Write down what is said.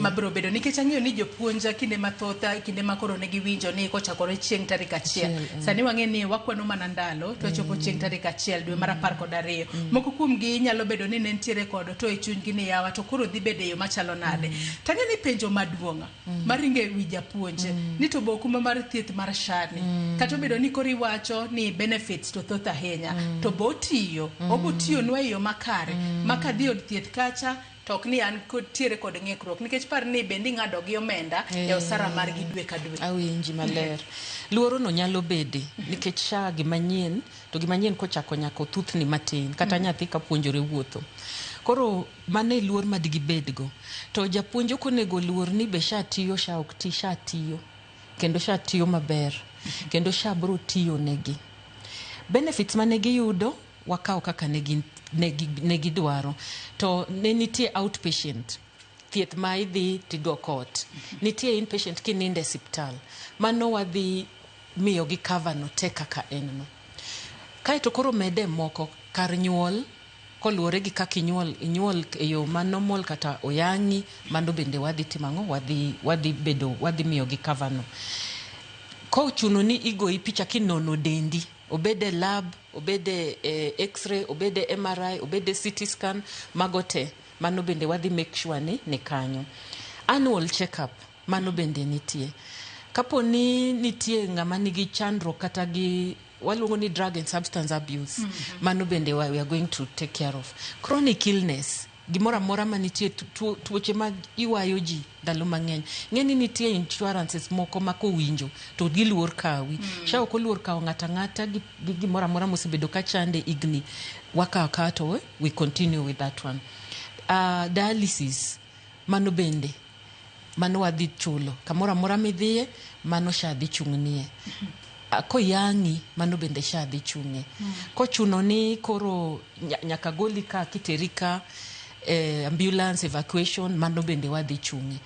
mabro bedo nikech ang'eyo ni jopuonja kinde mathotha kinde makoro ne giwinjo ni kochakore chieng' tarik 1 sani wang'e ni wakwano mana ndalo to chopo chieng' tarik 1 dwe mar 12 moko kuom gi nyalo bedo ni ne ntiere kod to e chuny gi ni yawa to koro dhi bedo yo machalo nade tang'e ni penjo maduong' maringe wi japuonje ni to bokuma mar thieth mar shani kata bedo ni kori wacho ni benefits to thoth ahinya to botiyo obotiyo nwa yo makare makadhi od thieth kacha tok ni an kod tiere kod ng'ikruok nikech par ni bendi ng'ado gi omenda e osara mar gi dwe ka dwe. Awinji maler. Luoro no nyalo bede nikech sha gimanyien to gimanyien kochako nyako thuthni matin kata nyathi ka puonjore wuotho. Koro mane luor madigi bedgo to japuonjo konego luor ni be sha tiyo sha ok ti sha tiyo kendo sha tiyo maber kendo sha bro tiyo negi. Benefits mane giyudo wakao kaka negi dwaro to ne nitie outpatient thieth ma idhi tigo kot nitie inpatient kininde hospital mano wadhi miyo gi cover no te kaka en no kae to koro mede moko kar nyuol koluore gi kaka inyuol e yo ma normal kata oyangi mano bende wadhi timango wadhi miyo gi cover no ko chuno ni igo picha kinono dendi obede lab obede x-ray obede MRI obede CT scan magote mano bende wadhi make sure ni kanyo annual check up mano bende nitie kapo ni nitie ng'ama nigi chandro kata gi waluongo ni drug and substance abuse mano bende we are going to take care of chronic illness gimora mora manitie tuoche mag iwayo ji ndalo mang'eny ng'eni nitie insurances moko mako winjo to giluor kawi sha ok oluor kawo ng'ata gi gimora mora mosebedo ka chande igni waka to we continue with that one. Dialysis mano bende mano wadhi chulo kamora mora midhiye mano sha dhi chung'nie koyangi mano bende sha dhi chung'e kochuno ni koro nyaka goli ka kiterika ambulance evacuation mano bende wadhi chung'e